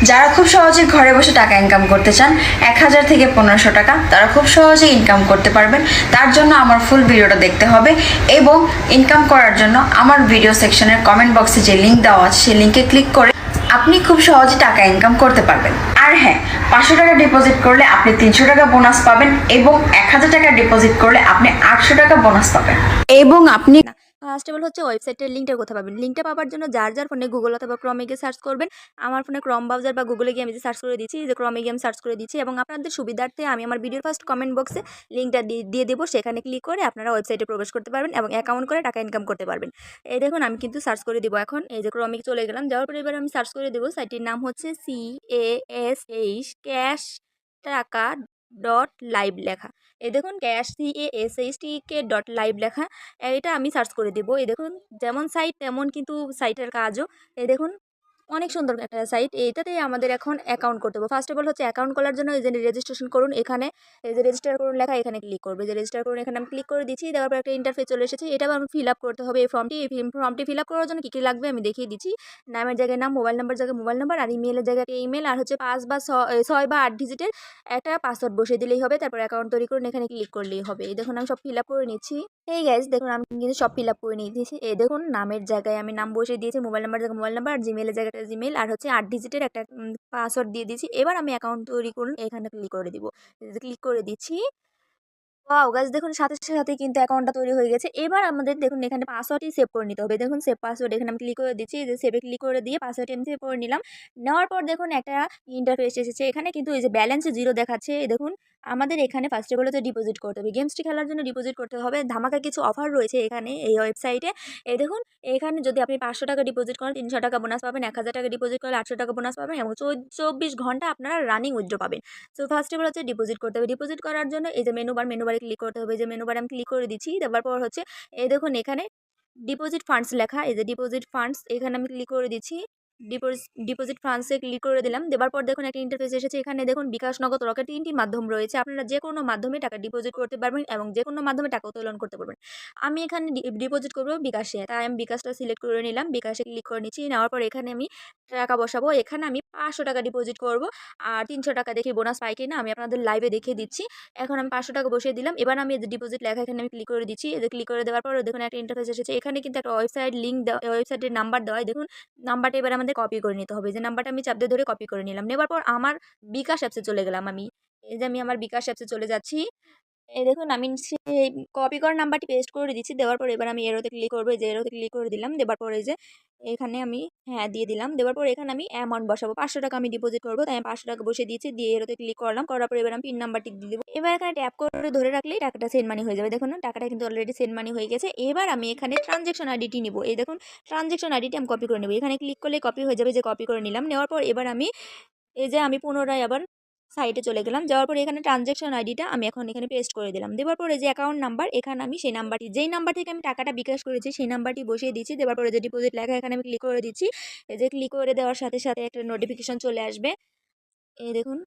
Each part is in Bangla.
যারা খুব সহজে ঘরে বসে টাকা ইনকাম করতে চান 1000 থেকে 1500 টাকা তারা খুব সহজে ইনকাম করতে পারবেন। তার জন্য আমার ফুল ভিডিওটা দেখতে হবে এবং ইনকাম করার জন্য আমার ভিডিও সেকশনের কমেন্ট বক্সে যে লিঙ্ক দেওয়া আছে সেই লিঙ্কে ক্লিক করে আপনি খুব সহজে টাকা ইনকাম করতে পারবেন। আর হ্যাঁ, 500 টাকা ডিপোজিট করলে আপনি 300 টাকা বোনাস পাবেন এবং 1000 টাকা ডিপোজিট করলে আপনি 800 টাকা বোনাস পাবেন। এবং আপনি ফার্স্ট অফ অল হচ্ছে ওয়েবসাইটের লিঙ্কটা কোথায় পাবেন। লিঙ্কটা পাওয়ার জন্য যার ফোনে গুগল অথবা ক্রমে গিয়ে সার্চ করবেন। আমার ফোনে ক্রম ব্রাউজার বা গুগলে গিয়ে আমি সার্চ করে দিচ্ছি, যে ক্রমে গিয়ে আমি সার্চ করে দিচ্ছি এবং আপনাদের সুবিধার্থে আমি আমার ভিডিওর ফার্স্ট কমেন্ট বক্সে লিঙ্কটা দিয়ে দেবো। সেখানে ক্লিক করে আপনারা ওয়েবসাইটে প্রবেশ করতে পারবেন এবং অ্যাকাউন্ট করে টাকা ইনকাম করতে পারবেন। এই দেখুন আমি কিন্তু সার্চ করে দিব। এখন এই যে ক্রমে চলে গেলাম, যাওয়ার পরে এবার আমি সার্চ করে দেবো। সাইটটির নাম হচ্ছে CASH ক্যাশ টাকা .লাইভ লেখা। এই দেখুন CASHTK.live লেখা, এটা আমি সার্চ করে দেব। এই দেখুন যেমন সাইট তেমন কিন্তু সাইটের কাজও। এই দেখুন অনেক সুন্দর একটা সাইট। এইটাতেই আমাদের এখন অ্যাকাউন্ট করতে হবে। ফার্স্ট অফ অল হচ্ছে অ্যাকাউন্ট করার জন্য এই যে রেজিস্ট্রেশন করুন, এখানে এই যে রেজিস্টার করুন লেখা, এখানে ক্লিক করবে। যে রেজিস্টার করুন এখানে আমি ক্লিক করে দিচ্ছি। দেওয়ার পর একটা ইন্টারফেস চলে এসেছে। এটাও আমি ফিল আপ করতে হবে এই ফর্মটি ফিল আপ করার জন্য কী কী লাগবে আমি দেখিয়ে দিচ্ছি। নামের জায়গায় নাম, মোবাইল নাম্বার জায়গায় মোবাইল নাম্বার, আর ইমেলের জায়গায় ইমেল, আর হচ্ছে 5 বা 6 বা 8 ডিজিটের একটা পাসওয়ার্ড বসিয়ে দিলেই হবে। তারপর অ্যাকাউন্ট তৈরি করুন, এখানে ক্লিক করলেই হবে। এই দেখুন আমি সব ফিল আপ করে নিচ্ছি। এই গাইস দেখুন আমি কিন্তু সব ফিল আপ করে নিয়েছি। এই দেখুন নামের জায়গায় আমি নাম বসিয়ে দিয়েছি, মোবাইল নাম্বার জায়গায় মোবাইল নাম্বার, আর জিমেলের জায়গাটা জিমেল, আর হচ্ছে 8 ডিজিটের একটা পাসওয়ার্ড দিয়ে দিয়েছি। এবার আমি অ্যাকাউন্ট তৈরি করুন, এখানে ক্লিক করে দিব। ক্লিক করে দিচ্ছি। ওয়াও গাইস দেখুন সাথে সাথে কিন্তু অ্যাকাউন্টটা তৈরি হয়ে গেছে। এবার আমাদের দেখুন এখানে পাসওয়ার্ডই সেভ করে নিতে হবে। দেখুন সেভ পাসওয়ার্ড, এখানে আমি ক্লিক করে দিচ্ছি। যে সেভে ক্লিক করে দিয়ে পাসওয়ার্ডটি আমি সেভ করে নিলাম। নেওয়ার পর দেখুন একটা ইন্টারফেস এসেছে। এখানে কিন্তু এই যে ব্যালেন্সে 0 দেখাচ্ছে। এই দেখুন আমাদের এখানে ফার্স্ট অফ অল হচ্ছে ডিপোজিট করতে হবে। গেমসটি খেলার জন্য ডিপোজিট করতে হবে। ধামাকা কিছু অফার রয়েছে এখানে এই ওয়েবসাইটে। এই দেখুন এখানে যদি আপনি 500 টাকা ডিপোজিট করেন 300 টাকা বোনাস পাবেন, 1000 টাকা ডিপোজিট করলে 800 টাকা বোনাস পাবেন এবং 24 ঘন্টা আপনারা রানিং উইথড্র পাবেন। সো ফার্স্ট অফ অল হচ্ছে ডিপোজিট করতে হবে। ডিপোজিট করার জন্য এই যে মেনুবারে ক্লিক করতে হবে। যে মেনুবারে আমি ক্লিক করে দিচ্ছি। দেওয়ার পর হচ্ছে এই দেখুন এখানে ডিপোজিট ফান্ডস লেখা। এই যে ডিপোজিট ফান্ডস, এখানে আমি ক্লিক করে দিচ্ছি। ডিপোজিট ফান্ডসে ক্লিক করে দিলাম। দেওয়ার পর দেখুন একটা ইন্টারফেস এসেছে। এখানে দেখুন বিকাশ, নগদ, রকেট 3টি মাধ্যম রয়েছে। আপনারা যে কোনো মাধ্যমে টাকা ডিপোজিট করতে পারবেন এবং যে কোনো মাধ্যমে টাকা উত্তোলন করতে পারবেন। আমি এখানে ডিপোজিট করবো বিকাশে, তাই আমি বিকাশটা সিলেক্ট করে নিলাম। বিকাশে ক্লিক করে নিচ্ছি। নেওয়ার পর এখানে আমি টাকা বসাবো। এখানে আমি 500 টাকা ডিপোজিট করব, আর 300 টাকা দেখি বোনাস পাই কিনা আমি আপনাদের লাইভে দেখিয়ে দিচ্ছি। এখন আমি 500 টাকা বসিয়ে দিলাম। এবার আমি ডিপোজিট লেখা, এখানে আমি ক্লিক করে দিচ্ছি। এদের ক্লিক করে দেওয়ার পর দেখুন একটা ইন্টারফেস এসেছে। এখানে কিন্তু একটা ওয়েবসাইট লিঙ্ক দেওয়া, ওয়েবসাইটের নাম্বার দেওয়া। দেখুন নাম্বারটা এবার আমাদের কপি করে নিতে হবে। যে নাম্বারটা আমি চাপ দিয়ে ধরে কপি করে নিলাম। নেবার পর আমার বিকাশ অ্যাপসে চলে গেলাম। আমি এই যে আমি আমার বিকাশ অ্যাপসে চলে যাচ্ছি। এই দেখুন আমি সেই কপি করা নাম্বারটি পেস্ট করে দিচ্ছি। দেওয়ার পর এবার আমি এরোতে ক্লিক করবো। এই যে এরোতে ক্লিক করে দিলাম। দেওয়ার পর এই যে এখানে আমি হ্যাঁ দিয়ে দিলাম। দেওয়ার পর এখানে আমি অ্যামাউন্ট বসাবো। 500 টাকা আমি ডিপোজিট করবো, তাই আমি 500 টাকা বসে দিয়েছি। দিয়ে এরোতে ক্লিক করলাম। করার পর এবার আমি পিন নাম্বারটি দিয়ে দেবো। এবার এখানে ট্যাপ করে ধরে রাখলেই টাকাটা সেন্ড মানি হয়ে যাবে। দেখুন টাকাটা কিন্তু অলরেডি সেন্ড মানি হয়ে গেছে। এবার আমি এখানে ট্রানজ্যাকশন আইডিটি নিব। এই দেখুন ট্রানজ্যাকশন আইডিটি আমি কপি করে নেবো। এখানে ক্লিক করলে কপি হয়ে যাবে। যে কপি করে নিলাম। নেওয়ার পর এবার আমি এই যে আমি পুনরায় আবার সাইটে চলে গেলাম। যাওয়ার পর এখানে ট্রানজ্যাকশন আইডিটা আমি এখন এখানে পেস্ট করে দিলাম। দেওয়ার পরে যে অ্যাকাউন্ট নাম্বার, এখানে আমি সেই নাম্বারটি, যেই নাম্বার থেকে আমি টাকাটা বিকাশ করেছি সেই নাম্বারটি বসিয়ে দিচ্ছি। দেওয়ার পরে যে ডিপোজিট লেখা, এখানে আমি ক্লিক করে দিচ্ছি। এই যে ক্লিক করে দেওয়ার সাথে সাথে একটা নোটিফিকেশন চলে আসবে। এই দেখুন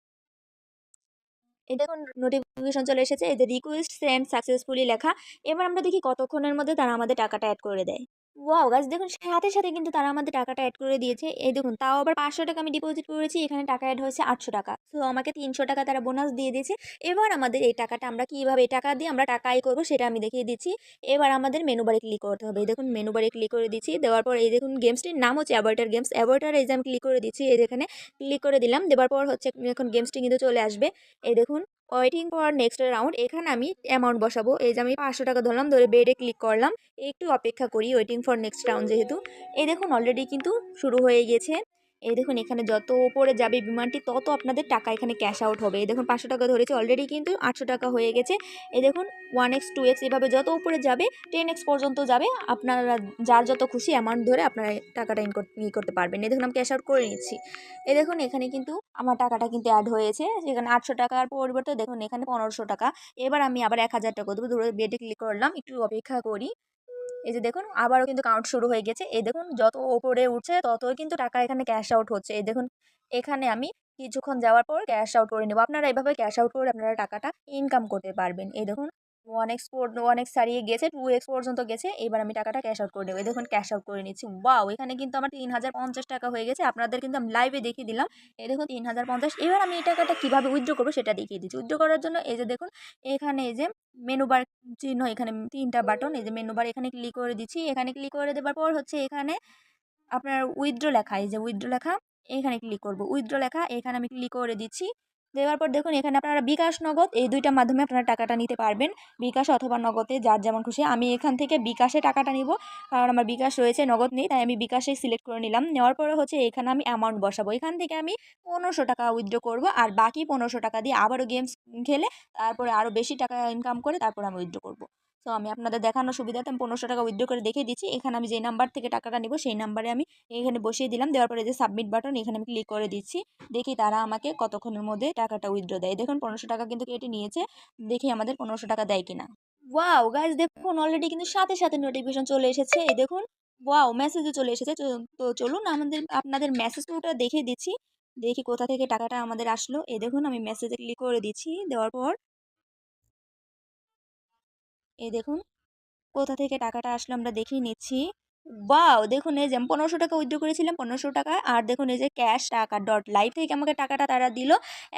নোটিফিকেশন চলে এসেছে। এই যে রিকোয়েস্ট সেন্ড সাকসেসফুলি লেখা। এবার আমরা দেখি কতক্ষণের মধ্যে তারা আমাদের টাকাটা অ্যাড করে দেয়। ওয়াও গাইস দেখুন সাথে সাথে কিন্তু তারা আমাদের টাকাটা অ্যাড করে দিয়েছে। এই দেখুন তাও আবার 500 টাকা আমি ডিপোজিট করেছি, এখানে টাকা অ্যাড হয়েছে 800 টাকা। সো আমাকে 300 টাকা তারা বোনাস দিয়ে দিয়েছে। এবার আমাদের এই টাকাটা আমরা কিভাবে এই টাকা দিয়ে আমরা টাকা আয় করবো সেটা আমি দেখিয়ে দিচ্ছি। এবার আমাদের মেনু বারে ক্লিক করতে হবে। এই দেখুন মেনু বারে ক্লিক করে দিচ্ছি। দেওয়ার পর এই দেখুন গেমসটির নাম হচ্ছে অ্যাভাটার গেমস। অ্যাভাটার এই যে আমি ক্লিক করে দিচ্ছি। এই এখানে ক্লিক করে দিলাম। দেওয়ার পর হচ্ছে এখন গেমসটি কিন্তু চলে আসবে। এই দেখুন ওয়েটিং ফর নেক্সট রাউন্ড, এখানে আমি অ্যামাউন্ট বসাবো। এই যে আমি 500 টাকা ধরলাম, ধরে বেডে ক্লিক করলাম। একটু অপেক্ষা করি ওয়েটিং ফর নেক্সট রাউন্ড যেহেতু। এই দেখুন অলরেডি কিন্তু শুরু হয়ে গেছে। এই দেখুন এখানে যত উপরে যাবে বিমানটি তত আপনাদের টাকা এখানে ক্যাশ আউট হবে। এই দেখুন 500 টাকা ধরেছে, অলরেডি কিন্তু 800 টাকা হয়ে গেছে। এই দেখুন 1x 2x এভাবে যত উপরে যাবে 10x পর্যন্ত যাবে। আপনারা যার যত খুশি অ্যামাউন্ট ধরে আপনারা টাকাটা করতে পারবেন। এই দেখুন আমি ক্যাশ আউট করে নিচ্ছি। এই দেখুন এখানে কিন্তু আমার টাকাটা কিন্তু অ্যাড হয়েছে। সেখানে 800 টাকার পরিবর্তে দেখুন এখানে 1500 টাকা। এবার আমি আবার 1000 টাকা দেবো। ধরে বেডে ক্লিক করলাম, একটু অপেক্ষা করি। এই যে দেখুন আবারও কিন্তু কাউন্ট শুরু হয়ে গেছে। এই দেখুন যত ওপরে উঠছে ততই কিন্তু টাকা এখানে ক্যাশ আউট হচ্ছে। এই দেখুন এখানে আমি কিছুক্ষণ যাওয়ার পর ক্যাশ আউট করে নেব। আপনারা এভাবে ক্যাশ আউট করে আপনারা টাকাটা ইনকাম করতে পারবেন। এই দেখুন অনেক ছাড়িয়ে গেছে, 2x পর্যন্ত গেছে। এবার আমি টাকাটা ক্যাশ আউট করে দেবো। এই দেখুন ক্যাশ আউট করে নিচ্ছি। ওয়াও! এখানে কিন্তু আমার ৩,০৫০ টাকা হয়ে গেছে। আপনাদের কিন্তু আমি লাইভে দেখিয়ে দিলাম। এই দেখুন ৩,০৫০। এবার আমি এই টাকাটা কিভাবে উইথড্র করবো সেটা দেখিয়ে দিচ্ছি। উইথড্র করার জন্য এই যে দেখুন এখানে এই যে মেনু বার চিহ্ন, এখানে ৩টা বাটন, এই যে মেনু বার, এখানে ক্লিক করে দিচ্ছি। এখানে ক্লিক করে দেওয়ার পর হচ্ছে এখানে আপনার উইথড্র লেখা, এই যে উইথড্র লেখা, এখানে ক্লিক করব। উইথড্র লেখা এখানে আমি ক্লিক করে দিচ্ছি। দেওয়ার পর দেখুন এখানে আপনারা বিকাশ, নগদ এই ২টার মাধ্যমে আপনারা টাকাটা নিতে পারবেন। বিকাশ অথবা নগদে যার যেমন খুশি। আমি এখান থেকে বিকাশে টাকাটা নিব, কারণ আমার বিকাশ রয়েছে, নগদ নেই, তাই আমি বিকাশে সিলেক্ট করে নিলাম। নেওয়ার পরে হচ্ছে এখানে আমি অ্যামাউন্ট বসাবো। এখান থেকে আমি ১৫০০ টাকা উইথড্র করব, আর বাকি ১৫০০ টাকা দিয়ে আবারও গেমস খেলে তারপরে আরও বেশি টাকা ইনকাম করে তারপরে আমি উইথড্র করব। তো আমি আপনাদের দেখানোর সুবিধাতে আমি ১৫০০ টাকা উইথড্র করে দেখিয়ে দিচ্ছি। এখানে আমি যে নাম্বার থেকে টাকাটা নিব সেই নাম্বারে আমি এখানে বসিয়ে দিলাম। দেওয়ার পরে যে সাবমিট বাটন, এখানে আমি ক্লিক করে দিচ্ছি। দেখি তারা আমাকে কতক্ষণের মধ্যে টাকাটা উইথড্র দেয়। দেখুন ১৫০০ টাকা কিন্তু কেটে নিয়েছে। দেখি আমাদের ১৫০০ টাকা দেয় কিনা। ওয়াও গাইস, দেখুন অলরেডি কিন্তু সাথে সাথে নোটিফিকেশন চলে এসেছে। এই দেখুন ওয়াও, মেসেজও চলে এসেছে। তো চলুন আপনাদের মেসেজটা দেখিয়ে দিচ্ছি। দেখি কোথা থেকে টাকাটা আমাদের আসলো। এই দেখুন আমি মেসেজে ক্লিক করে দিচ্ছি। দেওয়ার পর এই দেখুন কোথা থেকে টাকাটা আসলো আমরা দেখিয়ে নিচ্ছি। ওয়াও! দেখুন এই যে আমি ১৫০০ টাকা উইথড্র করেছিলাম, ১৫০০ টাকা। আর দেখুন এই যে ক্যাশ টাকা ডট লাইভ থেকে আমাকে টাকাটা তারা দিল,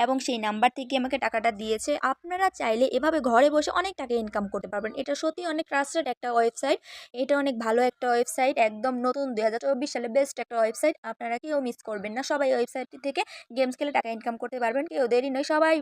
এবং সেই নাম্বার থেকে আমাকে টাকাটা দিয়েছে। আপনারা চাইলে এভাবে ঘরে বসে অনেক টাকা ইনকাম করতে পারবেন। এটা সত্যিই অনেক ট্রাস্টেড একটা ওয়েবসাইট। এটা অনেক ভালো একটা ওয়েবসাইট। একদম নতুন ২০২৪ সালে বেস্ট একটা ওয়েবসাইট। আপনারা কেউ মিস করবেন না। সবাই ওয়েবসাইটটি থেকে গেমস খেলে টাকা ইনকাম করতে পারবেন। কেউ দেরি নয়, সবাই